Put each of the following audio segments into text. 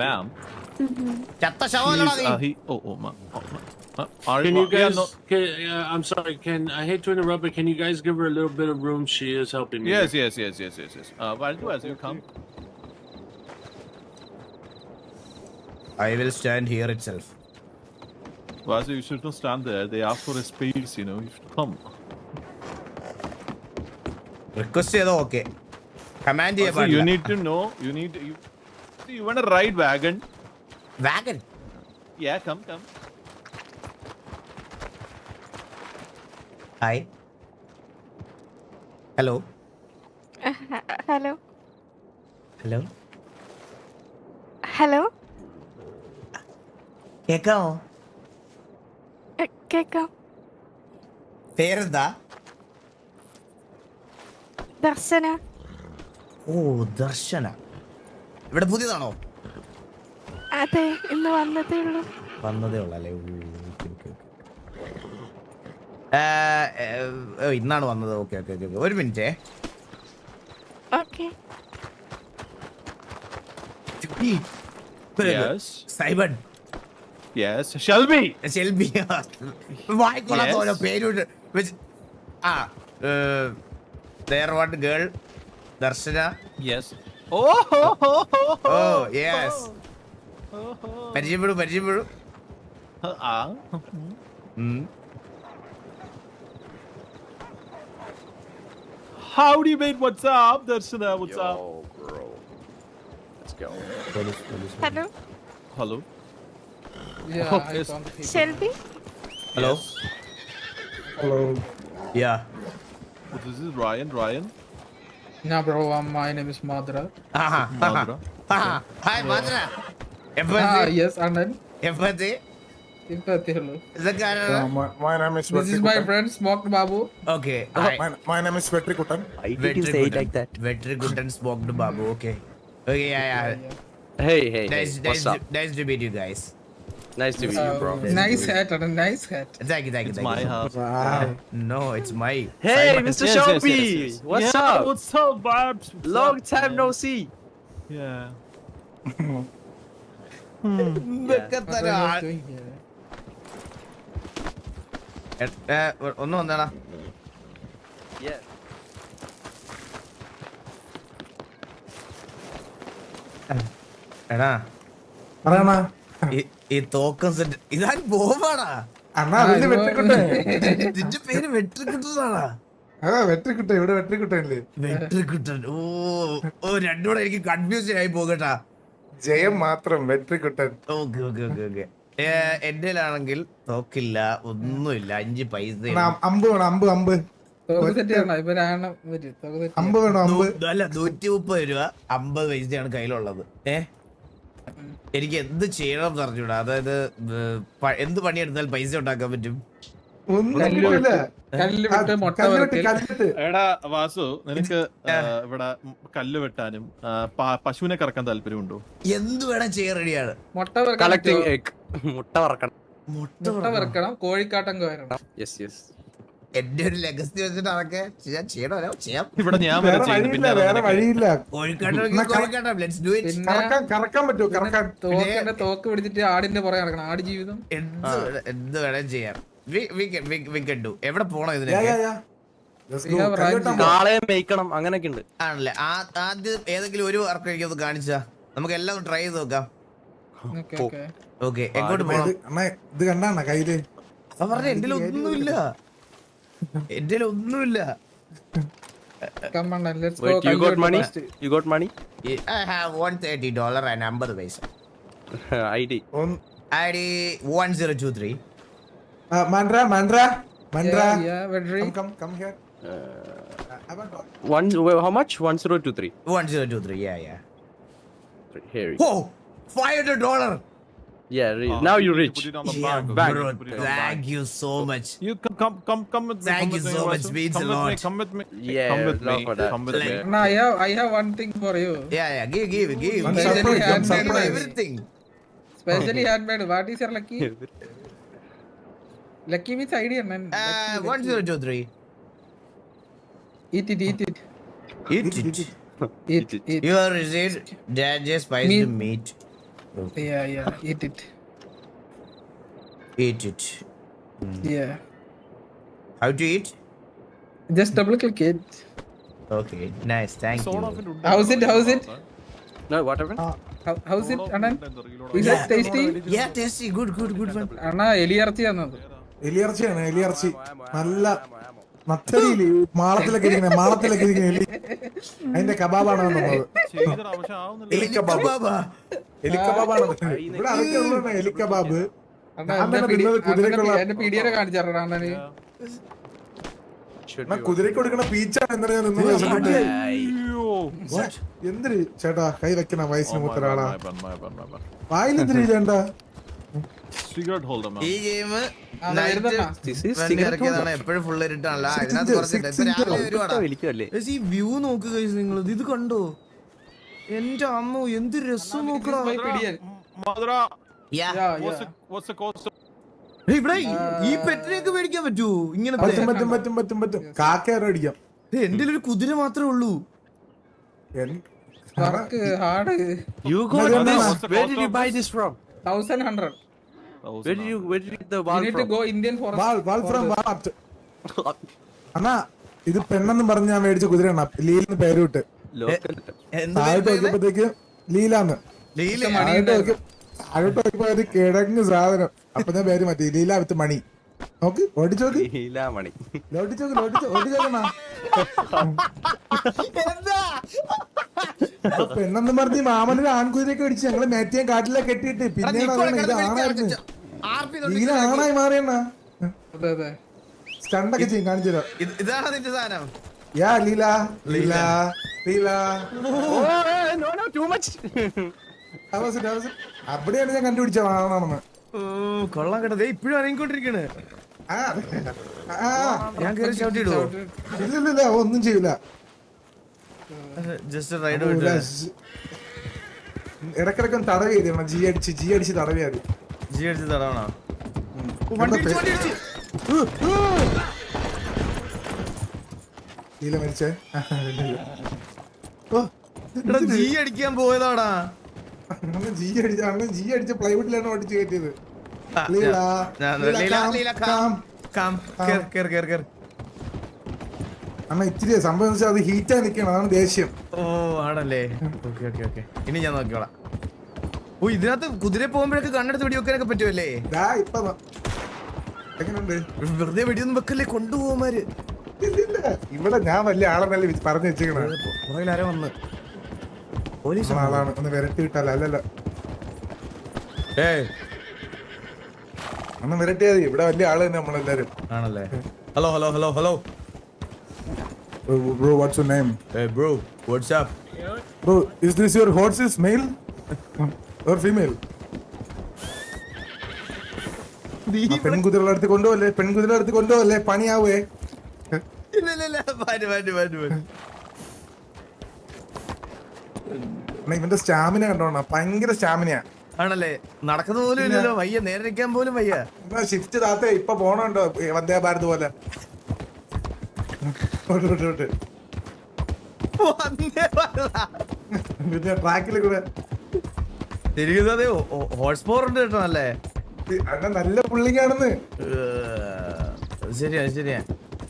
Ma'am. ചത്ത He ശവമല്ലടാ is, നീ. Are Can you yeah, guys? no. I'm sorry. I hate to interrupt, but can you guys give her a little bit of room? She is helping me. Yes, here. yes. I'll do as you come. I will stand here itself. Vasu, you should not stand there. They ask for a space, you know. You should come. Request ചെയ്തോ okay command ചെയ്യാൻ Also, you പാടില്ല. need to know. You want to ride wagon? Wagen Yeah, come. Hi hello hello hello hello കേക്കാമോ? കേക്കാം. പേരെന്താ? ദർശന. ഓ ദർശന. ഇവിടെ പുതിയതാണോ? അതെ, ഇന്ന് വന്നതേ ഉള്ളൂ. വന്നതേ ഉള്ളല്ലേ? ഇന്നാണ് വന്നത്. ഓക്കെ ഒരു മിനിറ്റ്. ഓക്കെ. Yes. സൈബൺ. Yes. Shelby. ഷെൽബി. വായിക്കൊള്ളാത്ത ഓരോ പേരുണ്ട്. There one girl, Darshana. Yes. Oh, yes. പരിചയപ്പെടൂ. Howdy, mate. What's up, Darshana? What's up? Bro. Let's go. Hello Hello. Yes. Shelby. Hello. Hello. Yeah. This is Ryan. Nah, bro. My name is Madra. Madra. Hi, Madra. Yes, Anand. എപ്പത്തി Sympathy, hello. ഇതൊക്കെ My name is This is my friend, Smoked Babu. Okay. My name is Vetri Kutan. Why did you say it like that? Vettrikuttan smoked Babu. Okay. Yeah. Hey. Nice to meet you guys. Nice to meet you, bro. Nice hat, Anand. Nice hat. Thank you. It's my house. No, it's my. Hey, Mr. Yes. Shelby. What's Yeah, up? What's up, Babs? What's Long up, time man? no see. Yeah. ഇതൊക്കെ What തരാ. are you doing here? ഒന്ന് വന്നേടാ. Yeah. എടാ പറയണ ഈ തോക്കം set ഇതാൻ ബോബാടാ. അണ്ണാ അതിന്റെ വെട്രിക്കുട്ടൻ. നിന്റെ പേര് വെട്രിക്കുട്ടനാടാ? വെട്രിക്കുട്ടൻ ഇവിടെ വെട്രിക്കുട്ടല്ലേ? വെട്രിക്കുട്ടൻ. ഓ രണ്ടുകൂടെ എനിക്ക് കൺഫ്യൂഷൻ ആയി പോകട്ടാ. ജയം മാത്രം വെട്രിക്കുട്ടൻ. ഓക്കെ. എന്റെ ആണെങ്കിൽ തോക്കില്ല, ഒന്നുമില്ല, 5 പൈസ. അമ്പ് വേണം. അമ്പ് തോക്ക് set ചെയ്യണം. ഇവരാണ് ഇവര്. തോക്ക് set അമ്പ് വേണം. അമ്പ് അല്ല 130 രൂപ 50 പൈസയാണ് കയ്യിലുള്ളത്. എനിക്ക് എന്ത് ചെയ്യണം എന്ന് അറിഞ്ഞൂടാ. അതായത് എന്ത് പണിയെടുത്താൽ പൈസ ഉണ്ടാക്കാൻ പറ്റും? ഒന്നും കിട്ടില്ല. കല്ല് വിട്ട് മുട്ട വരക്കൽ. എടാ വാസു, നിനക്ക് ഇവിടെ കല്ല് വെട്ടാനും പശുവിനെ കറക്കാൻ താല്പര്യമുണ്ടോ? എന്ത് വേണം ചെയ്യാൻ റെഡിയാണ്. മുട്ട വരക്കണം. Collecting egg. മുട്ട വറക്കണം. മുട്ട വരക്കണം. കോഴിക്കാട്ടം വരണം. Yes. എന്റെ ഒരു ലെഗസി വെച്ചിട്ട് അതൊക്കെ ചെയ്യണോ? ചെയ്യാം. ഇവിടെ ഞാൻ വേറെ വഴിയില്ല. വേറെ വഴിയില്ല. കോഴിക്കാട്ടം ലെറ്റ്സ് ഡു ഇറ്റ്. പിന്നെ കറക്കാൻ പറ്റുമോ? കറക്കാൻ തോക്ക് പിടിച്ചിട്ട് ആടിന്റെ പുറകെ നടക്കണം. ആട് ജീവിതം. എന്ത് വേണം ചെയ്യാം. We can do. എവിടെ പോണോ ഇതിന്? കാളയെ മേയ്ക്കണം, അങ്ങനെയൊക്കെ ഉണ്ട്. ആണല്ലേ? ആദ്യം ഏതെങ്കിലും ഒരു വർക്ക് എനിക്കൊന്ന് കാണിച്ചാ നമുക്ക് എല്ലാം ട്രൈ ചെയ്ത് നോക്കാം. ഓക്കെ, എങ്ങോട്ട് പോണം? അണ്ണാ ഇത് കണ്ടാ കയ്യില്? അപ്പൊ പറഞ്ഞ എന്റെ ഒന്നുമില്ല. Come on, let's go. Wait, you got money? You got money? I have $130 and 50 പൈസ. ID. ID 1023. Mandra. Yeah, Vedri. Come here. How much? 1023. 1023. Yeah. Here. Whoa, $500. Yeah. Now you rich. Put it on the Yeah, bag. bro. Put it on the bag. Thank you so much. You come with me. Thank come you with me, so Vasu. much, means a Come with lot. me, come with me. Yeah, Come with love me. for that. Come with me. No, I have one thing for you. Yeah. Give. One Give surprise, give everything. Specially handmade. What is your lucky? Lucky means idea, man. 1023. Eat it. Eat it. Your receipt. Dad just spiced Meat. meat. Yeah, eat it. Eat it. Yeah. How to eat? Just double click it. Okay, nice, thank you. How's it? No, what happened? How's it, Anand? Is it tasty? Yeah, tasty, good one. Anna, എലിയിറച്ചി തന്നത്. എലിയിറച്ചിയാണ് എലിയിറച്ചി നല്ല നത്തരിയില് മാളത്തിലൊക്കെ ഇരിക്കുന്ന എലി അതിന്റെ കബാബാണ് വന്നത് ചെയ്തടാ, പക്ഷെ ആവുന്നില്ല. എലി കബാബാണ് ഇവിടെ അതൊക്കെ ഉള്ളതാണ് എലി കബാബ് അണ്ണാ, ഞാൻ തന്നെ തിന്നത് കുതിരക്കുള്ള എന്റെ പീഡിയനെ കാണിച്ചാറാ അണ്ണന്. Should എന്നാ be കുതിരക്ക് കൊടുക്കണ പീച്ചാണ് എന്താണ് ഞാൻ നിന്നത് വിശന്നിട്ട്. അയ്യോ. എന്തിന് ചേട്ടാ കൈ വെക്കണ വയസ്സിന് മൂത്ത ഒരാളാ My bad. വായിലെന്തിരി ചേട്ടാ Cigarette holder, man. ഈ ഗെയിം This is cigarette ഇറക്കിയതാണ് എപ്പോഴും ഫുൾ ഇരിട്ടാണല്ലോ ഇതിനകത്ത് കുറച്ചിട്ട് ഇപ്പൊ രാവിലെ വരുവാടാ. വലിക്കുമല്ലേ? പക്ഷേ ഈ വ്യൂ നോക്ക് guys നിങ്ങൾ ഇത് കണ്ടോ എന്റെ അമ്മ എന്ത് രസം നോക്കടാ. പോയി പിടിയൻ. Madra, Yeah. what's the cost? ഏയ് ഇവിടെ ഈ പെറ്റിനെയൊക്കെ മേടിക്കാൻ പറ്റുമോ ഇങ്ങനത്തെ? പറ്റും കാക്കയാരോ അടിക്കാം എന്റെ ഒരു കുതിര മാത്രമേ ഉള്ളൂ. Work hard. You got No, no, this? no. Where did you buy this from? 1100. Where did you get the You ball need to from? go Indian forest. Wall from what അണ്ണാ ഇത് പെണ്ണെന്നും പറഞ്ഞ് ഞാൻ മേടിച്ച കുതിരയാണ് ലീലിന് പേര് വിട്ട് Local. എന്ത് താഴോട്ട് നോക്കിയപ്പോഴത്തേക്ക് ലീലാന്ന് ലീല താഴോട്ട് നോക്കിയപ്പോ ഒരു കിഴങ്ങ് സാധനം അപ്പൊ ഞാൻ പേര് മാറ്റി ലീല വിത്ത് മണി നോക്ക് ഓടിച്ചോക്ക് Hilamani. ഓടിച്ചോക്കണ പെണ്ണെന്നും പറഞ്ഞ് മാമനൊരു ആൺകുതിരയൊക്കെ അടിച്ച് ഞങ്ങള് മേറ്റിയാൻ കാട്ടിലെ കെട്ടിയിട്ട് പിന്നെയാണ് ഇത് ആണായിരുന്നു ലീല ആണായി മാറിയണ്ണ അതെ. സ്റ്റണ്ടൊക്കെ ചെയ്യും കാണിച്ചു തരാം ഇതാണ് നിന്റെ സാധനം. യാ Leela Leela Leela Oh, no, too much. അവിടെയാണ് ഞാൻ കണ്ടുപിടിച്ച ആണാണെന്ന് കൊള്ളാൻ കേട്ടത് ഇപ്പഴും ഇറങ്ങിക്കൊണ്ടിരിക്കണ്. ആ, ആ, ഞാൻ കയറി ചവിട്ടിയിടുവോ? ഇല്ലില്ല ഒന്നും ചെയ്യൂല ജസ്റ്റ് റൈഡ് വിട്ട് ഇടക്കിടക്ക് തടവ് ചെയ്തേക്കണം ജി അടിച്ച് തടവിയാ മതി ജി അടിച്ച് തടവണോ? വണ്ടി ഇടിച്ച്. ലീല മരിച്ചേ ഓ എടാ, ജി അടിക്കാൻ പോയതാടാ. ജി അടിച്ച പ്ലൈവുഡിലാണ് ഓടിച്ച് കയറ്റിയത് ലീല ലീല, കേറ്. അണ്ണ ഇച്ചിരി സംഭവം വെച്ചാൽ അത് ഹീറ്റായി നിൽക്കണം അതാണ് ദേഷ്യം ഓ ആണല്ലേ. ഓക്കെ ഇനി ഞാൻ നോക്കിയോളാം. ഓ ഇതിനകത്ത് കുതിര പോകുമ്പോഴൊക്കെ കണ്ണെടുത്ത് വെടിവെക്കാനൊക്കെ പറ്റുമല്ലേ? ദാ ഇപ്പൊ എങ്ങനെയുണ്ട് വെറുതെ വെടിയൊന്നും വെക്കല്ലേ, കൊണ്ടുപോകുമാര്. ഇല്ലില്ല ഇവിടെ ഞാൻ വലിയ ആളെന്നല്ലേ പറഞ്ഞു വെച്ചേക്കണ പുറകിൽ ആരോ വന്ന് പോലീസ് ആളാണ് ഒന്ന് വിരട്ടി വിട്ടാലോ അല്ലല്ല ഒന്ന് വിരട്ടിയാതി ഇവിടെ വലിയ ആള് തന്നെ നമ്മളെല്ലാരും ആണല്ലേ. Hello Bro, what's your name? Hey bro, what's up? Bro, is this your horse's male or female? പെൺകുതിരകളുടെ അടുത്ത് കൊണ്ടുപോകല്ലേ പണിയാവേ. ഇല്ല പാറ്റ്. ഇവന്റെ സ്റ്റാമിന കണ്ടോണ ഭയങ്കര സ്റ്റാമിനയാ ആണല്ലേ, നടക്കുന്ന പോലും ഇല്ലല്ലോ, വയ്യ, നേരെ നിൽക്കാൻ പോലും വയ്യ. ഷിഫ്റ്റ് താത്തേ ഇപ്പൊ പോണുണ്ടോ വന്ദേ ഭാരത് പോലെ പിന്നെ ട്രാക്കിൽ കൂടെ തിരികുന്നതേ ഹോട്ട് സ്പോർ ഉണ്ട് കേട്ടോ. നല്ലേ അങ്ങനെ നല്ല പുള്ളിങ്ങാണെന്ന്. ശരിയാ.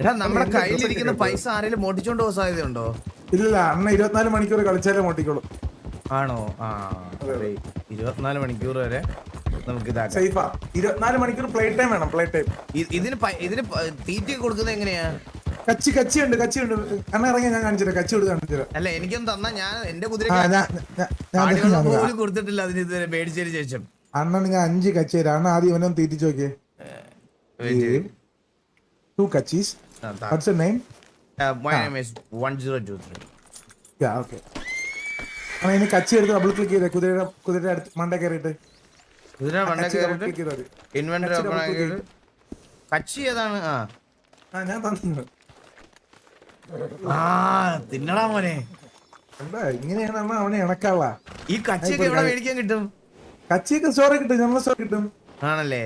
എടാ നമ്മുടെ കയ്യിലിരിക്കുന്ന പൈസ ആരെങ്കിലും മോട്ടിച്ചോണ്ട് പോകാൻ സാധ്യതയുണ്ടോ? ഇല്ല അണ്ണ 24 മണിക്കൂർ കളിച്ചാലേ മോട്ടിക്കോളും. ആണോ? 24 മണിക്കൂർ വരെ നമുക്ക് ഇതാക്കാം. സേഫാ 24 മണിക്കൂർ പ്ലേ ടൈം വേണം. പ്ലേ ടൈം ഇതിന് തീറ്റ കൊടുക്കുന്നത് എങ്ങനെയാ? കച്ചിയുണ്ട് അണ്ണ ഇറങ്ങി ഞാൻ കാണിച്ചുതരാം. കച്ചി കൊടുത്ത് കാണിച്ചുതരാം. അല്ല എനിക്കൊന്നും തന്നാ ഞാൻ എന്റെ കുതിര പോലും കൊടുത്തിട്ടില്ല അതിന് ഇതുവരെ മേടിച്ചതിന് ശേഷം. അണ്ണന് ഞാൻ 5 കച്ചി തരാം. അണ്ണ ആദ്യം ഇവനൊന്ന് തീറ്റിച്ച് നോക്കിയേ. 2 kachis. What's your name? My name is 1023. Yeah, okay. അണ്ണ ഇനി കച്ചി എടുത്ത് ഡബിൾ ക്ലിക്ക് ചെയ്തേ കുതിരയുടെ അടുത്ത് മണ്ട കയറിയിട്ട് കുതിര മണ്ട കയറിയിട്ട് ഇൻവെന്ററി ഓപ്പൺ ആക്കിയിട്ട് കച്ചി ഏതാണ്? ഞാൻ തന്നു. തിന്നടാ മോനെ. എന്താ ഇങ്ങനെയാണ് അണ്ണ അവനെ ഇണക്കാളാ. ഈ കച്ചിയൊക്കെ എവിടെ മേടിക്കാൻ കിട്ടും? കച്ചിയൊക്കെ സ്റ്റോറി കിട്ടും, നമ്മളെ സ്റ്റോറി കിട്ടും. ആണല്ലേ.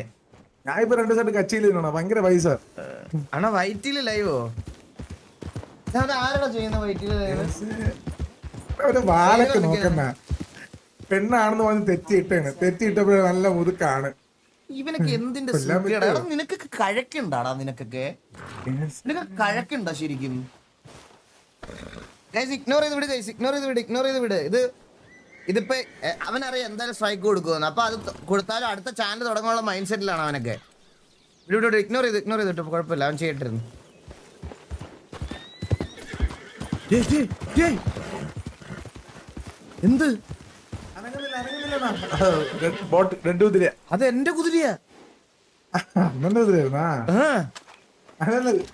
ഞാൻ ഇപ്പൊ 2 സെറ്റ് കച്ചിയിൽ നിന്നാണ് ഭയങ്കര പൈസ. ആണോ വൈറ്റില് ലൈവോ? ആരാടാ ചെയ്യുന്ന വൈറ്റില് ലൈവ്? വാലൊക്കെ നോക്കണ്ട പെണ്ണാണെന്ന് പറഞ്ഞ് തെറ്റിയിട്ടാണ്. തെറ്റിയിട്ടപ്പോഴേ നല്ല മുതുക്കാണ്. ഇവനൊക്കെ എന്തിന്റെ സൂക്കേടാ? എടാ, നിനക്കൊക്കെ കഴക്കുണ്ടാടാ? നിനക്കൊക്കെ കഴക്കുണ്ടോ ശരിക്കും? ഇഗ്നോർ ചെയ്ത് വിട് ഗൈസ്, ഇഗ്നോർ ചെയ്ത് വിട്. ഇതിപ്പോ അവനറിയാം എന്തായാലും സ്ട്രൈക്ക് കൊടുക്കുമെന്ന്. അപ്പൊ അത് കൊടുത്താലും അടുത്ത ചാനൽ തുടങ്ങാനുള്ള മൈൻഡ് സെറ്റിലാണ് അവനൊക്കെ. ഇവിടെ ഇഗ്നോർ ചെയ്തിട്ട് കുഴപ്പമില്ല, അവൻ ചെയ്തിട്ടിരുന്നു. എന്ത് അത് എന്റെ കുതിരയാ? അണ്ണന്റെ കുതിരയായിരുന്നാ?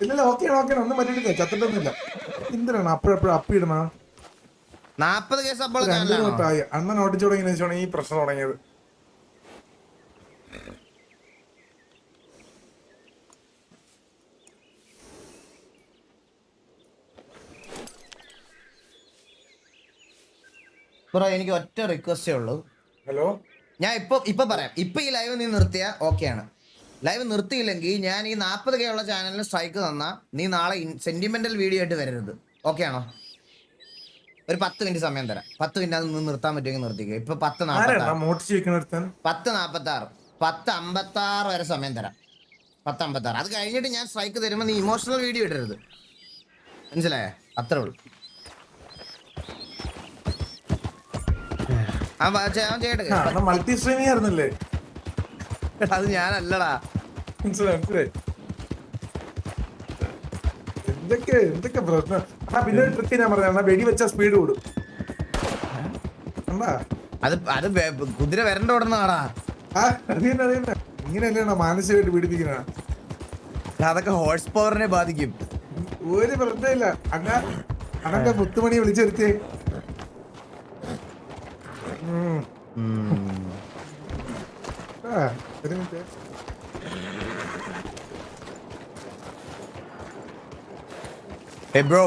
ഇല്ലല്ല, ഓക്കെ ഒന്നും പറ്റിയിട്ടില്ല, ചത്തിട്ടൊന്നുമില്ല. എന്തിനാണ് അപ്പോഴെപ്പോഴും അപ്പിടണ? 40 കേസ് അപ്പോൾ അണ്ണൻ ഓടിച്ചു തുടങ്ങിയ ശേഷമാണ് ഈ പ്രശ്നം തുടങ്ങിയത്. എനിക്ക് ഒറ്റ റിക്വസ്റ്റേ ഉള്ളൂ. ഹലോ, ഞാൻ ഇപ്പൊ പറയാം. ഇപ്പൊ ഈ ലൈവ് നീ നിർത്തിയാ ഓക്കെയാണ്. ലൈവ് നിർത്തിയില്ലെങ്കിൽ ഞാൻ ഈ 40K ഉള്ള ചാനലിന് സ്ട്രൈക്ക് തന്നാ നീ നാളെ സെന്റിമെന്റൽ വീഡിയോ ആയിട്ട് വരരുത്. ഓക്കെ ആണോ? ഒരു 10 മിനിറ്റ് സമയം തരാം. 10 മിനിറ്റ് അത് നിർത്താൻ പറ്റുമെങ്കിൽ നിർത്തിക്കുക. ഇപ്പൊ 10:56 വരെ സമയം തരാം. 10:56 അത് കഴിഞ്ഞിട്ട് ഞാൻ സ്ട്രൈക്ക് തരുമ്പോ നീ ഇമോഷണൽ വീഡിയോ ഇടരുത്. മനസ്സിലായേ? അത്രേ ഉള്ളൂ. മൾട്ടി സ്ട്രീമിംഗ് ആയിരുന്നല്ലേ? അത് ഞാനല്ലടാ. മനസ്സിലായി. എന്തൊക്കെ പ്രശ്നം. പിന്നെ ഒരു ട്രിക്ക് ഞാൻ പറഞ്ഞ വെടിവെച്ച സ്പീഡ് കൂടും. അത് കുതിര വരണ്ട ഉടനാടാ. ഇങ്ങനെയല്ലേ മാനസികമായിട്ട് പീഡിപ്പിക്കുന്ന? അതൊക്കെ ഹോഴ്സ് പവറിനെ ബാധിക്കും. ഒരു പ്രശ്നമില്ല. അണ്ണന്റെ മുത്തുമണി വിളിച്ചെടുത്തേ. ഒരു minute. Hey bro.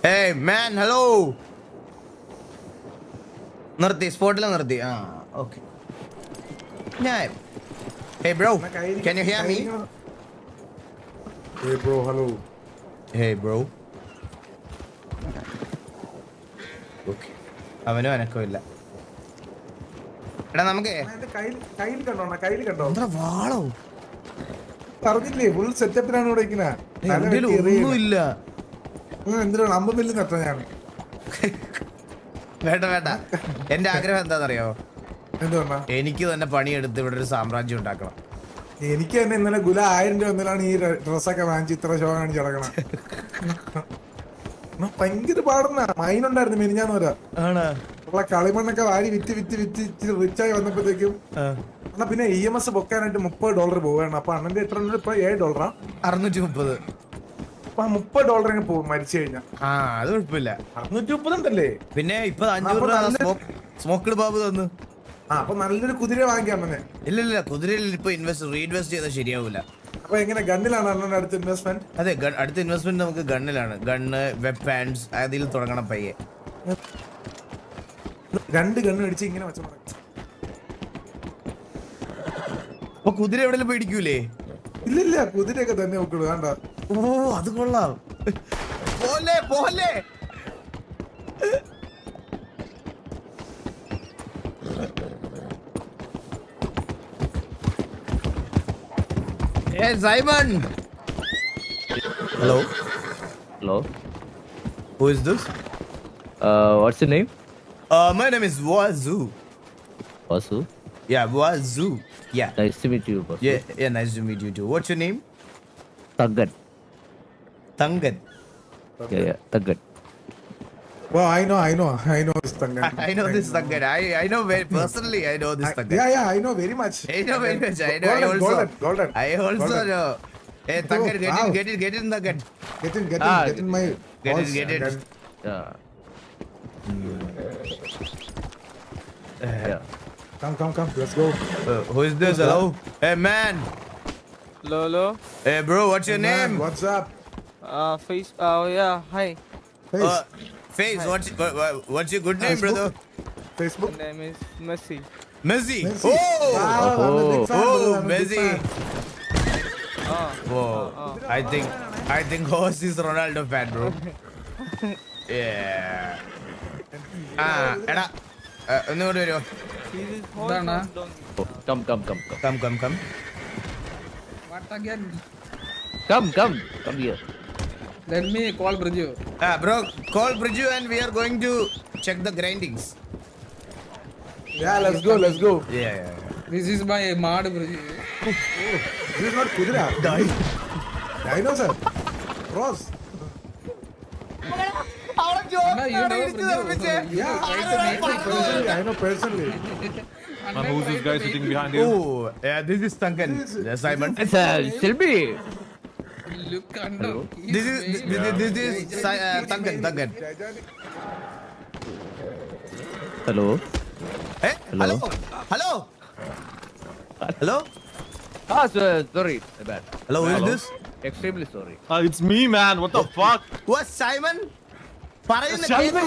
Hey man, hello. നിർത്തി, സ്പോട്ടിൽ നിർത്തി. ആ okay. Hey bro, can you hear me? Hey bro, hello. Hey bro. Okay. അവനും അനക്കോ ഇല്ല. എടാ നമുക്ക് കയ്യിൽ കണ്ടോ? എന്താ വാളോ? പറഞ്ഞില്ലേ ഫുൾ സെറ്റപ്പിലാണ് ഇവിടെ ഒന്നുമില്ല. എന്തിനാണ് അമ്പമില്ല നട്ടോ ഞാൻ? വേണ്ട. എന്റെ ആഗ്രഹം എന്താണെന്നറിയോ? എന്തുകൊണ്ടാ? എനിക്ക് തന്നെ പണിയെടുത്ത് ഇവിടെ ഒരു സാമ്രാജ്യം ഉണ്ടാക്കണം. എനിക്ക് തന്നെ ഇന്നലെ ഗുല 1000 രൂപ ഒന്നിലാണ് ഈ ഡ്രസ്സൊക്കെ വാങ്ങിച്ച് ഇത്ര ഷോ കാണിച്ച് നടക്കണം. ഭയങ്കര പാടുന്ന മൈനുണ്ടായിരുന്നു മെനിഞ്ഞാന്ന് വരാ. ഉള്ള കളിമണ്ണൊക്കെ വാരി വിറ്റ് റിച്ചായി വന്നപ്പോഴത്തേക്കും എന്നാ പിന്നെ EMS പൊക്കാനായിട്ട് $30 പോവുകയാണ്. അപ്പൊ അണ്ണന്റെ എത്ര ഇപ്പൊ $7 630. അപ്പൊ $30 പോകും മരിച്ചു കഴിഞ്ഞാൽ. അത് കുഴപ്പമില്ല. 630 ഉണ്ടല്ലേ? പിന്നെ ഇപ്പൊ 500 സ്മോക്ക്ഡ് ബാബു തന്നു. അപ്പൊ നല്ലൊരു കുതിര വാങ്ങിക്കാം അണ്ണനെ. ഇല്ല കുതിരയിൽ ഇപ്പൊ റീഇൻവെസ്റ്റ് ചെയ്താൽ ശരിയാവൂല. അപ്പൊ എങ്ങനെ ഗണ്ണിലാണ് അണ്ണന്റെ അടുത്ത ഇൻവെസ്റ്റ്മെന്റ്? അതെ, അടുത്ത ഇൻവെസ്റ്റ്മെന്റ് നമുക്ക് ഗണ്ണിലാണ്. ഗണ്ണ്, വെപ്പൺസ് അതിൽ തുടങ്ങണം പയ്യെ. 2 ഗണ്ണ് അടിച്ച് ഇങ്ങനെ വെച്ച അപ്പൊ കുതിര എവിടെയും പേടിക്കൂലേ? ഇല്ലില്ല, കുതിരയൊക്കെ തന്നെ നോക്കുള്ളൂ. വേണ്ട. ഓ അത് കൊള്ളാം. പോലെ Hey Simon. Hello. Who is this? What's your name? My name is Wazoo. Vasu. Yeah, Wazoo. Yeah. Nice to meet you, Vasu. Yeah, nice to meet you too. What's your name? Taggat. Tangan. Yeah, Taggat. Well, I know this Tangan. I know this Tangan. I know very personally. I know this Tangan. Yeah, I know very much. I know very much. I know. Golden. I also know. Hey, Tangan, get in Tangan. Get in my. Get it. Yeah. Yeah. Come. Let's go. Who is this? Hello. Hey man. Hello. Hey bro, what's your name? What's up? Face. Yeah. Hi. Face. What's your good name, brother? Facebook. My name is Messi. Messi. Messi. Oh. Wow, I'm a big fan, brother. I'm a big Messi. fan. Whoa. I think Horse is Ronaldo fan, bro. Yeah. ആ എടാ ഒന്നുകൂടി വരുമോ? എന്താണ്? Oh, come, come, come, come. Come come come. What again? Come, come. Come here. Let me call Bridge. Bro, call Bridju and we are going to check the grindings. Yeah, let's go, let's go. Yeah. This is my mad Bridge. This is not Kudra. Dinosaur. Cross. Anna, you know Bridge. Yeah, personally, I know personally. Who's this guy sitting behind you? Oh, yeah, this is Duncan. Simon. It's Shelby. Look under. This is Duncan. Hello. Hey, Hello. Hello. Hello. Ah, sorry. My bad. Hello, who is this? Extremely sorry. It's me, man. What the fuck? What, Simon? പറയുന്ന Shelby.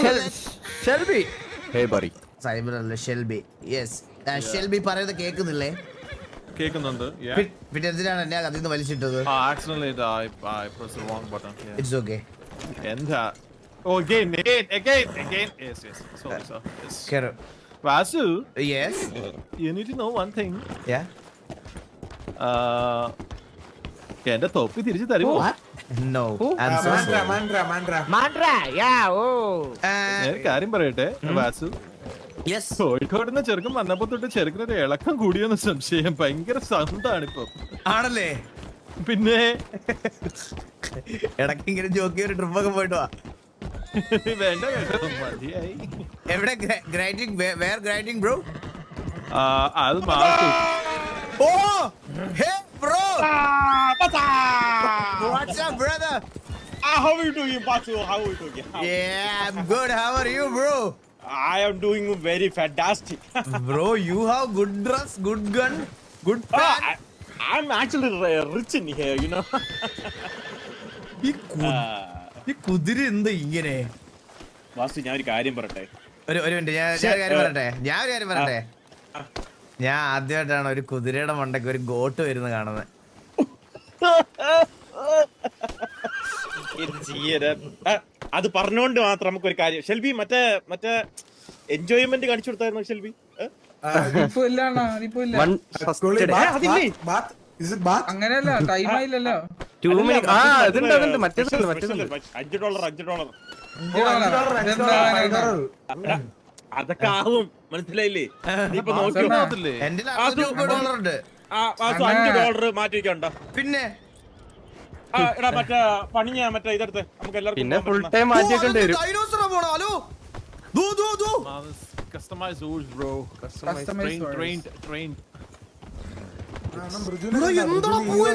Shelby. Hey, buddy. Simon അല്ല, Shelby. Yes, Shelby പറയുന്നത് കേൾക്കുന്നില്ലേ? കേൾക്കുന്നുണ്ട്. Yeah. പിന്നെ എന്തിനാണ് എന്നെ അതിൽ നിന്ന് വലിച്ചിട്ടത്? Accidentally, I pressed the wrong button. Yeah. It's okay. എന്താ? Oh, again. Yes. Sorry, sir. Yes. കേറ്. Vasu, Yes. you need to know one thing. Yeah. എന്റെ തൊപ്പി തിരിച്ചു തരുമോ? No. I'm so sorry. Mandra. Yeah. Oh. ഞാൻ കാര്യം പറയട്ടെ Vasu. Yes. Kozhikode ചെറുക്കൻ വന്നപ്പോ തൊട്ട് ചെറുക്കനൊരു ഇളക്കം കൂടിയെന്ന് സംശയം. ഭയങ്കര സൗണ്ടാണ് ഇപ്പൊ. ആണല്ലേ? പിന്നെ ഇടയ്ക്ക് ഇങ്ങനെ ജോക്കി ഒരു ട്രിപ്പൊക്കെ പോയിട്ട് വാ. വേണ്ട മതിയായി. എവിടെ ഗ്രൈൻഡിങ്? Where grinding bro? അത് മാറും. Oh! Hey bro! What's up, brother? How are you doing, Basu? How are you doing? Yeah, I'm good. How are you, bro? I am doing very fantastic. Bro, you have good dress, good gun, good pan. I'm actually rich in here, you know. ഈ കുതിര എന്താ ഇങ്ങനെ? വാസു, ഞാൻ ഒരു കാര്യം പറയട്ടെ. ഒരു minute, ഞാൻ ഒരു കാര്യം പറയട്ടെ. ഞാൻ ആദ്യമായിട്ടാണ് ഒരു കുതിരയുടെ മണ്ടയ്ക്ക് ഒരു ഗോട്ട് വരുന്ന കാണുന്നത്. അത് പറഞ്ഞോണ്ട് മാത്രം നമുക്കൊരു കാര്യം. ഷെൽബി മറ്റേ എൻജോയ്മെന്റ് കാണിച്ചു കൊടുത്തായിരുന്നു ഷെൽബി. ഇപ്പൊ ഇല്ല അണ്ണാ, ഇപ്പൊ ഇല്ല. അങ്ങനെയല്ല, ടൈം ആയില്ലല്ലോ. $5. അതൊക്കെ ആവും, മനസ്സിലായില്ലേ? ഇപ്പൊ നോക്കില്ലേ എന്റെ $100 ഉണ്ട്. $5 മാറ്റി വെക്കണ്ട. പിന്നെ എടാ മറ്റേ പണിഞ്ഞ മറ്റേ ഇതെടുത്ത് നമുക്ക് എല്ലാവർക്കും ഡൈനോസറാ പോണോ? Hello, Customized rules, bro. Customized Trained.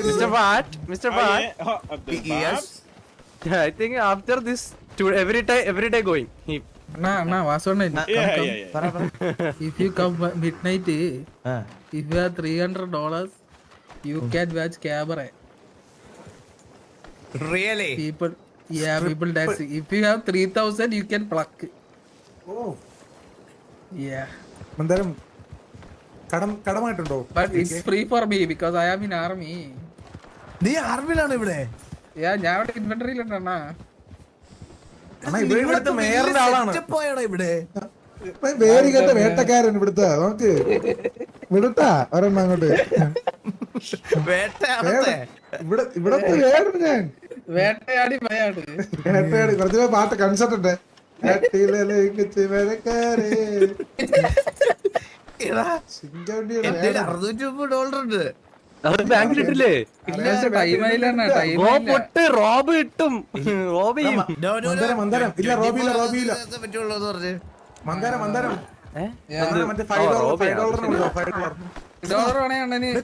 Mr. Bhatt. Yes. I think after this, every day going. Anna വാസോണ്ണ, if you come midnight, if you have $300, you can watch camera. Really? People tax. If you have 3,000, you can pluck. Oh. Yeah. എന്തായാലും കടമായിട്ടുണ്ടോ? But it's free for me because I am in army. നീ ആർമിയിലാണ് ഇവിടെ? Yeah, ഞാൻ ഇവിടെ ഇൻവെന്ററിയിലുണ്ടണ്ണാ. ഇവിടുത്തെ മേയറിന്റെ ആളാണ്. ഇവിടെ വേറികെട്ട വേട്ടക്കാരൻ ഇവിടുത്തെ. നോക്ക് വിടട്ടാ ഒരെണ്ണം അങ്ങോട്ട്. ഇവിടത്തെ വേറെ ഞാൻ വേട്ടയാടി ഭയാണ്. വേട്ടയാടി കുറച്ച് പാട്ട് കൺസെർട്ട് ഉണ്ട്. $650 ഉണ്ട്. ബാങ്കിലിട്ടില്ലേ? ടൈം ആയില്ലണ്ണാ, ടൈം റോബ് കിട്ടും. റോബ് ചെയ്യും. മന്ദാരം ഇല്ല, റോബിയില്ല പറ്റുള്ളൂ പറഞ്ഞു. മന്ദാരം മറ്റേ $5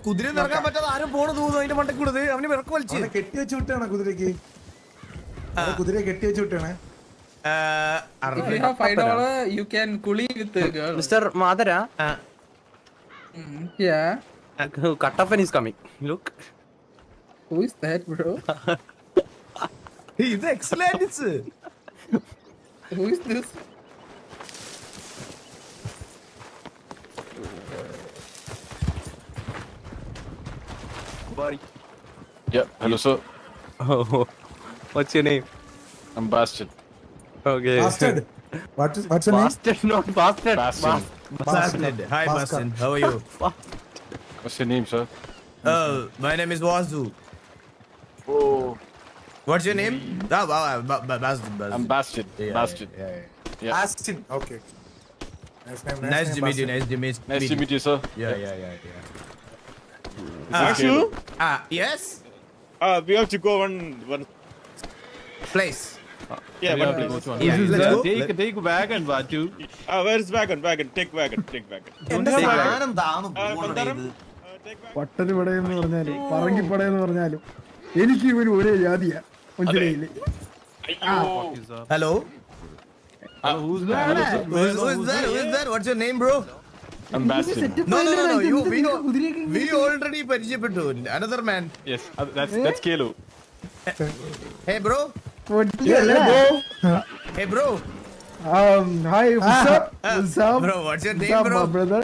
കുതിര നിറക്കാൻ പറ്റാതെ ആരും പോണു തോന്നുന്നു. അതിന്റെ മണ്ടയ്ക്ക് കൂടെ അവന് വിറക്ക് വലിച്ച് കെട്ടി വെച്ച് വിട്ടാണ് കുതിരക്ക്. കുതിരയെ കെട്ടി വെച്ച് വിട്ടാണ്. If you have $5, you can kuli with the girl. Mr. Madara. Yeah. Cutoffen is coming. Look. Who is that, bro? ഇത് excellence. Who is this? Buddy. Yeah. Hello, sir. Oh, what's your name? I'm Bastion. Okay. Bastard. What's your name? Bastard, not bastard. Bastard. Hi, Bastard. How are you? What's your name, sir? My name is Vasu. Oh, What's your name? Bastard. I'm Bastion. Bastion. Yeah. Astin. Okay. Nice to meet you. Nice to meet Nice to meet you, sir. Yeah. Ashu, Yes. we have to go one. Place. Yeah, one Go place. to one. Yeah, let's go. Take wagon, Vatu. Where is wagon? Take wagon. എന്റെ സാധനം താന്നു Mandaram, take wagon. പട്ടരുപടയെന്ന് പറഞ്ഞാലും പറങ്കിപ്പടയെന്ന് പറഞ്ഞാലും എനിക്ക് ഇവര് ഒരേ ജാതിയാ മുഞ്ചിലയില്. Hello Who's Who is that? What's your name, bro? I'm Bastion. No. We already പരിചയപ്പെട്ടു. Another man. Yes, that's Kelo. Hey, bro. Hey, bro. Hi, what's up? Bro, what's your name, bro? brother?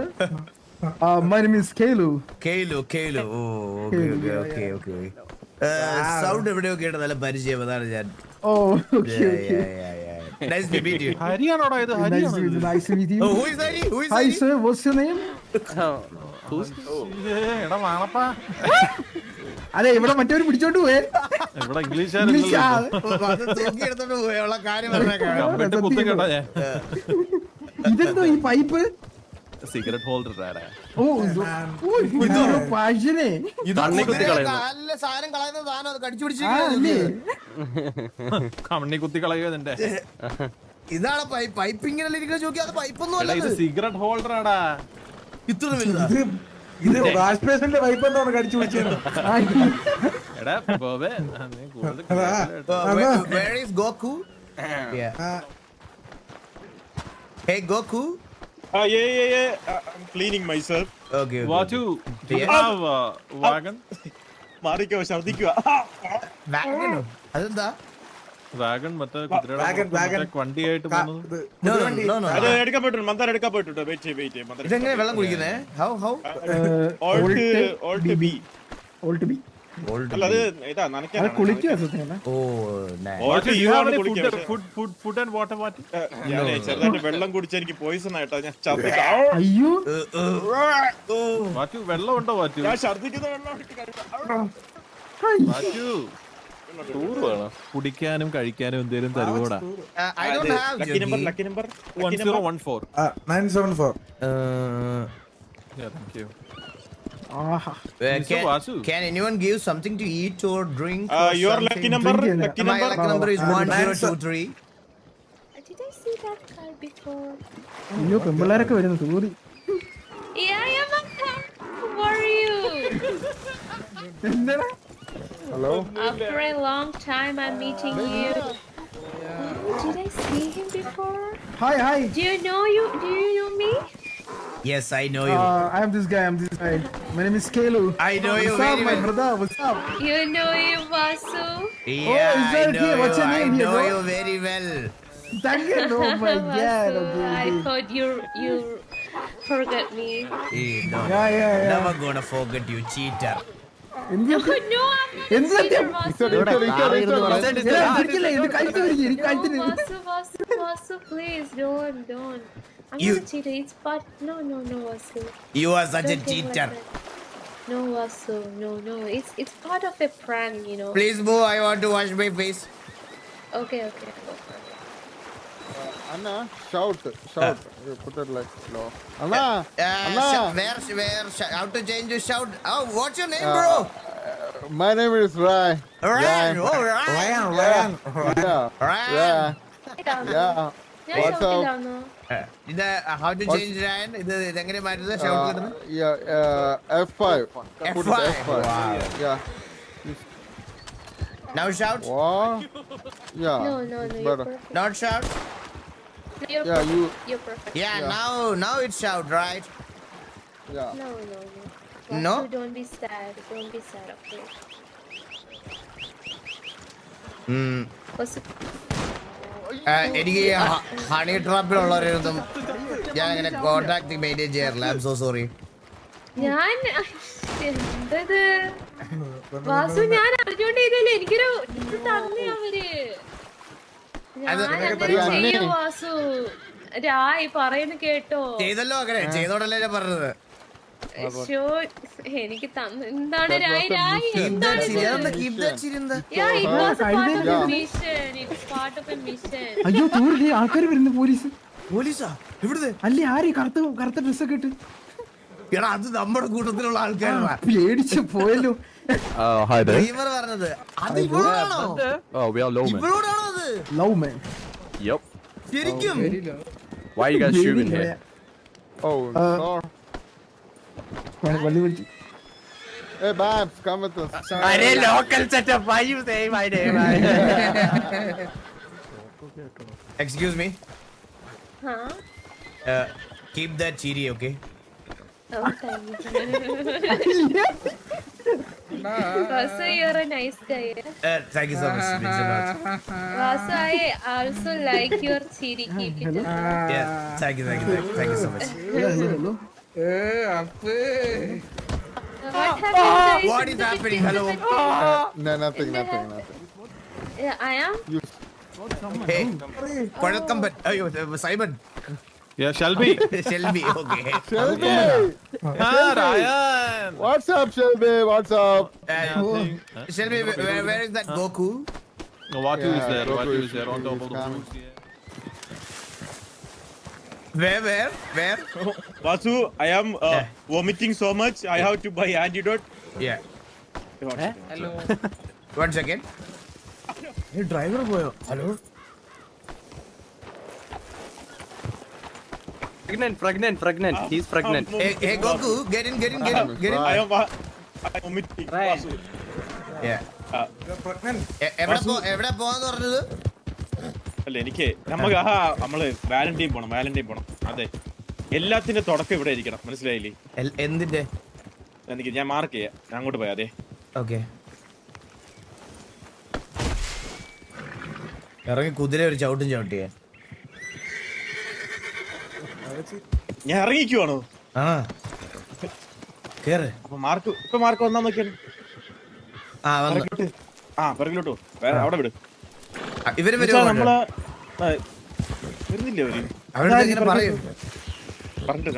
My name is Kelu. Kalo. Oh, okay. Sound എവിടെയോ കേട്ട നല്ല പരിചയം അതാണ് ഞാൻ. Oh, okay. Nice to meet you. ഹരിയാണോടാ ഇത്? Nice to meet you. Oh, who is Hari? Hi, sir. What's your name? എടാ വാണപ്പാ. അതെ ഇവിടെ മറ്റവര് പിടിച്ചോണ്ട് പോയേ. ഇവിടെ ഇംഗ്ലീഷ് അത് തൂക്കിയെടുത്തോണ്ട് പോയുള്ള കാര്യം പറഞ്ഞേക്കാം. കുത്തും കേട്ടാ ഞാൻ. ഇതെന്തോ ഈ പൈപ്പ്? സിഗരറ്റ് ഹോൾഡർ ആടാ. ഓ ഇതൊരു പാഷനെ. കാലിലെ സാധനം കളയുന്ന സാധനം അത് കടിച്ചു അല്ലേ? കണ്ണി കുത്തി കളയോ നിന്റെ. ഇതാണ് പൈപ്പിങ്ങിനെല്ലാം ഇരിക്കുന്ന ചോദിക്കുക. അത് പൈപ്പൊന്നും എടാ ഇത് അല്ല. സിഗരറ്റ് ഹോൾഡർ ആടാ. ഇത്ര വലുതാ. ഇത് വാഷ് ബേസിന്റെ പൈപ്പ് എന്താണ് കടിച്ചു പിടിച്ചത്? എടാ ബോബേ നീ കൂടുതൽ Where is Goku? Yeah. Hey, Goku. Yeah. I'm cleaning myself. Okay. വാച്ചു വാഗൺ. മാറിക്കോ, ഛർദിക്കുക. അതെന്താ? വാഗൺ മറ്റേ കുതിരയുടെ വണ്ടിയായിട്ട് പോകുന്നത്. No. അത് എടുക്കാൻ പോയിട്ടുണ്ട്. മന്ദാരം എടുക്കാൻ പോയിട്ടുണ്ട്. വെയിറ്റ് ചെയ്യ്. ഇതെങ്ങനെ വെള്ളം കുടിക്കുന്നേ? How? Alt B. Old be. അല്ല അത് ഇതാ നനയ്ക്കാനാണ്. കുളിക്കുക സത്യം. Oh, nice. Alt Do U you have ആണ് any കുളിക്കുക. food and water party? ഞാനേ ചെറുതായിട്ട് വെള്ളം കുടിച്ച എനിക്ക് പോയിസൺ ആയിട്ടാ ഞാൻ ഛർദിക്കാം. അയ്യോ വാച്ചു വെള്ളം ഉണ്ടോ വാച്ചു? ഞാൻ ഛർദിക്കുന്ന വെള്ളം വാച്ചു ടൂർ വേണം. കുടിക്കാനും കഴിക്കാനും എന്തേലും തരുവോടാ. I don't have lucky number 1014. 974. Yeah, thank you. Aaha. Mr. Vasu. Can anyone give something to eat or drink? your lucky number. Drink it. My lucky number is 1023. Did I see that guy before? അയ്യോ പെമ്പിള്ളേരൊക്കെ വരുന്നു സൂറി. Yeah, how are you? എന്താ? After a long time, I'm meeting you. Did I see him before? Hi. Do you know me? Yes, I know you. I am this guy. My name is Kelu. I know you What's up, very my well. brother? What's up? You know him, Vasu? Yeah, is that I know here? What's your you. name I here, know bro? you very well. Thank you. Oh my God. Vasu, I Okay. thought you forgot me. Hey, no, Yeah. never gonna forget you, cheater. Oh, no, I'm not a cheater, Vasu. Vasu, please, don't. I'm You- not a cheater. It's but no, Vasu. You are such a Don't think cheater. like that. No, Vasu, no. It's part of a prank, you know. Please, bro, I want to wash my face. Okay. Anna, shout. You put it like low. Anna. Where? How to change your shout? Oh, what's your name, bro? My name is Rai. Ryan. Oh, Ryan. Yeah. Ryan. Yeah. What's up? ഇത് how to change Ryan? ഇത് എങ്ങനെ മാറ്റുന്നത്? Shout കിട്ടുന്നത്? F5. Put it F5. F5. Wow. Yeah. Now shout. Wow. Yeah. No, you're Better. perfect. Not shout. No, you're Yeah, perfect. You're perfect. Yeah, now it's shout, right? Yeah. No. No? Vasu, don't be sad, okay? Vasu, എനിക്ക് honey ട്രാപ്പിലുള്ളവരൊന്നും ഞാൻ അങ്ങനെ contact maintain ചെയ്യാറില്ല. I M so sorry. ഞാൻ എന്തത് വാസു, ഞാൻ അറിഞ്ഞോണ്ട് ചെയ്തല്ലേ. എനിക്കൊരു ഇത് തന്നെ അവര്. ചെയ്യൂ വാസു. രായ് പറയുന്ന കേട്ടോ. ചെയ്തല്ലോ അങ്ങനെ ചെയ്തോടല്ലേ ഞാൻ പറഞ്ഞത്. ഷോ എനിക്ക് തന്നു. എന്താണ് രായ് രായ് എന്താണ് ഇത്? Yeah, it was a part of a mission. It's part of a mission. അയ്യോ തോറി ആൾക്കാർ വരുന്നു. പോലീസാ ഇവിടുത്തെ അല്ലേ ആര് കറുത്ത ഡ്രസ്സൊക്കെ ഇട്ട്? എടാ അത് നമ്മുടെ കൂട്ടത്തിലുള്ള ആൾക്കാരാണ്. പേടിച്ച് പോയല്ലോ. Hi there. ഡ്രൈവർ പറഞ്ഞത് അത് ഇവളോടാണോ? Oh, we are lawmen. ഇവളോടാണോ അത്? ലവ് മാൻ. Yup. ശരിക്കും Why are you guys shooting here? Oh, no. വള്ളി വിളിച്ചു. Hey, Babs, come with us. Arey, local setup. Why you say my name? Excuse me, Huh? Keep that ചീരി okay. Oh, thank you. Vasu, you're a nice guy. Thank you so much. Vasu, I also like your chiri. Keep it up. Thank you so much. What happened, guys? What is happening? Hello. No, nothing. Yeah, I am. Hey, Kodakkamban. Ayo, Simon. Yeah, Shelby. Shelby, okay. Shelby! Ryan. What's up, Shelby? What's up? Shelby, where is that Goku? Watu is there. Goku Watu is is there on top of the coming. boots. Where? Vasu, I am vomiting so much. I have to buy antidote. Yeah. Hello. 1 second. Hey, driver boy. Hello. Pregnant. He's pregnant. Hey, Goku, get in. I am vomiting. Vasu. Yeah. എവിടെ പോവാന്ന് പറഞ്ഞത്? അല്ല എനിക്ക് നമുക്ക് നമ്മള് Valentine പോണം. അതെ, എല്ലാത്തിന്റെ തുടക്കം ഇവിടെ ഇരിക്കണം. മനസ്സിലായില്ലേ? എന്തിന്റെ? എനിക്ക് ഞാൻ മാർക്ക് ചെയ്യാം. ഞാൻ അങ്ങോട്ട് പോയാ അതെ. ഓക്കെ. ഇറങ്ങി കുതിര ഒരു ചവിട്ടും ചവിട്ടിയേ. ഞാൻ ഇറങ്ങിക്കുവാണോ? ആ കേറ്. അപ്പൊ മാർക്ക് വന്നാ നോക്കിയാണ്. പിറകിലോട്ടോ അവിടെ വിട്. ഇവര് നമ്മള് വരുന്നില്ലേ അവര്? പറഞ്ഞിട്ട്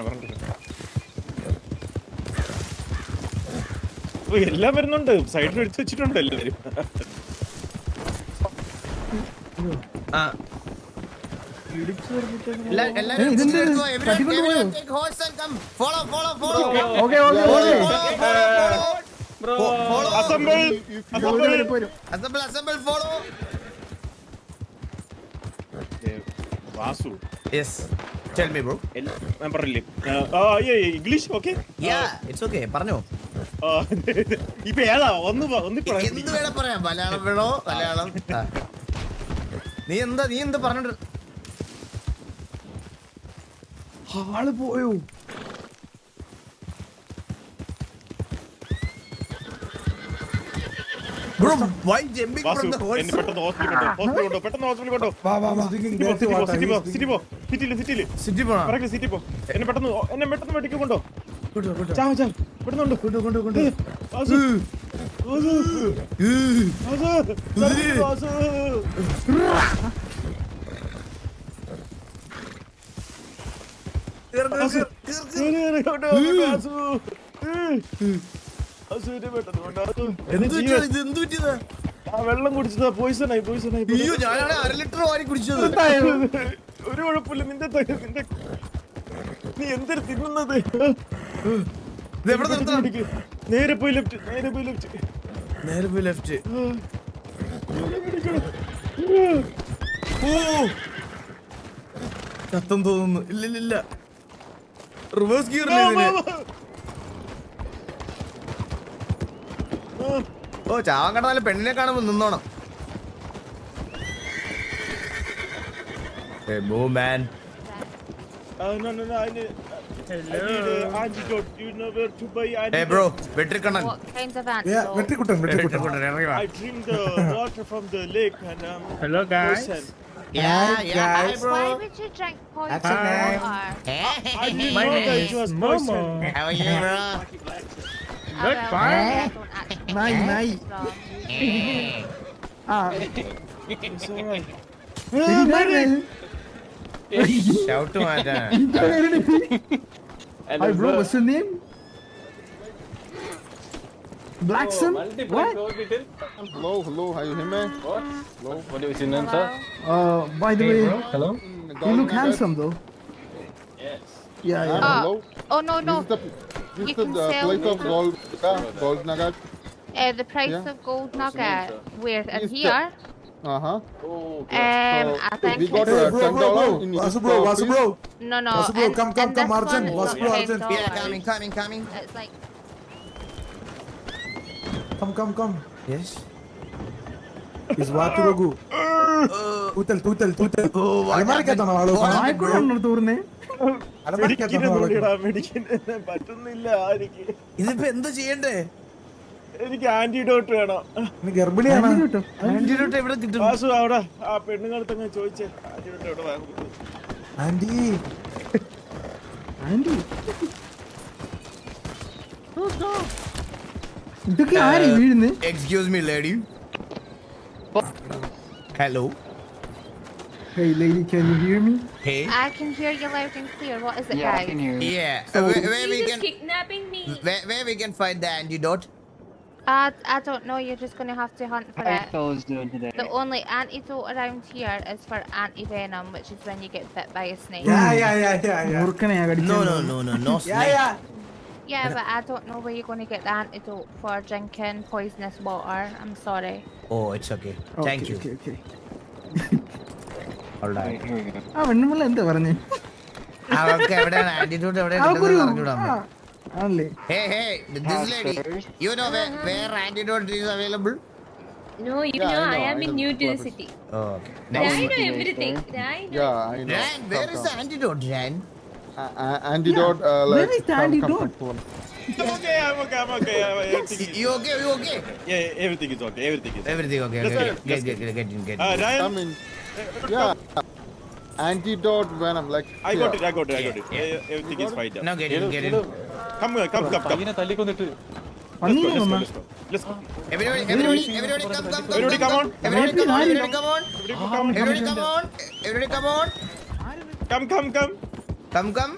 എല്ലാം വരുന്നുണ്ട്. സൈഡിൽ എടുത്ത് വെച്ചിട്ടുണ്ട് എല്ലാവരും. Vasu, Tell me, bro. ഞാൻ പറഞ്ഞില്ലേ ഇംഗ്ലീഷ്? ഓക്കെ, ഇറ്റ്സ് ഓക്കെ, പറഞ്ഞോ. ഇപ്പൊ ഏതാ ഒന്ന് എന്ത് വേണം പറയാം. മലയാളം വേണോ? മലയാളം. നീ എന്താ പറഞ്ഞിട്ട് ആള് പോയോ? Bro, why jumping from the horse? എന്നെ പെട്ടെന്ന് ഹോസ്പിറ്റലിൽ കൊണ്ടോ. സിറ്റി പോണോ? സിറ്റി പോ. എന്നെ പെട്ടെന്ന് വെട്ടിക്ക് കൊണ്ടോ. പെട്ടെന്നുണ്ടോ. വെള്ളം കുടിച്ചതാ. പോയിസണായി. അയ്യോ, ഞാനാണ് 1/2 ലിറ്റർ വാരി കുടിച്ചത്. ഒരു കുഴപ്പമില്ല. നിന്റെ നീ എന്തൊരു തിന്നുന്നത്? നേരെ പോയി ലെഫ്റ്റ്. ചത്തം തോന്നുന്നു. ഇല്ല, റിവേഴ്സ് ഗിയർ. ഓ, ചാവാൻ കണ്ടാല് പെണ്ണിനെ കാണുമ്പോ നിന്നോണം. Man. No, I need antidote. You know where to buy antidote? Hey bro, vetrikannan. What kinds of antidote? വെട്ടിക്കുട്ടൻ ഇറങ്ങി വാ. I drink the water from the lake and Hello guys. Hi bro. Why would you drink poison water? I didn't know that it was poison. How are you bro? Good fine. Nice. It's alright. Shout മാറ്റാൻ. Hi bro, what's your name? Blackson? What? Hello, how you hear me? Hello. What is your name, sir? By the way, Hello? you look handsome though. Yes. Yeah. Hello. Oh no. This You is can the sell plate of gold nugget. the price Yeah. of gold nugget. Where in Is here? Uh-huh. I think we got it's- $10 in Vasu bro, Vasu bro. no. Vasu bro, and- come, and this Arjun. one Vasu is bro, Arjun. $10. Yeah, coming. It's like Come. Yes. Is Vatu Ragu. തൂറ്റൽ അലമാരക്കകത്താണോ ആള്? അലമാരക്കകത്താണോ ആള്? പറ്റുന്നില്ല ആർക്ക്. ഇതിപ്പോ എന്ത് ചെയ്യണ്ടേ? എനിക്ക് antidote വേണം. നീ ഗർഭിണിയാണോ? Antidote എവിടെ കിട്ടും? വാസു അവിടെ ആ പെണ്ണുങ്ങളടുത്തങ്ങ് ചോദിച്ചേ ആന്റിഡോട്ട് എവിടെ വാങ്ങും. ആന്റി ഇതൊക്കെ ആര് വീഴുന്നു? Excuse me, lady. Hello. Hey lady, can you hear me? Hey. I can hear you loud and clear. What is it, guys? Yeah. So- Where we He's can just kidnapping me. where we can find the antidote? I don't know. You're just gonna have to hunt for it. The only antidote around here is for anti-venom, which is when you get bit by a snake. Yeah. മൂർഖനെയാ കടിച്ചത്. No snake. Yeah, but I don't know where you're gonna get the antidote for drinking poisonous water. I'm sorry. Oh, it's okay. Thank you. Okay. All right. ആ പെണ്ണുമ്പിള്ള എന്താ പറഞ്ഞേ? അവർക്ക് എവിടെയാണ് antidote എവിടെയാണ് അവക്കൊരു പറഞ്ഞുവിടാം. ആണല്ലേ? Hey, this lady. You know where antidote is available? No, you Yeah, know, I I know, am I in know. New to the city. Oh, okay. I know everything. I know. Yeah, I know. Ran, where is the antidote, Ran? Antidote, Where is the antidote? I'm okay. You okay? Yeah, everything is okay. Everything is okay. Everything okay. Let's Get. Ryan, Come in. Yeah. Antidote venom, like. I got it. Yeah. Everything is fine now. Now get in. Come. പയ്യനെ തല്ലിക്കൊന്നിട്ട് പന്നിയെ കൊന്നാ? Let's go. Everybody, come. Everybody come on. Everybody come on. Everybody come on. Everybody come on. Come. Come.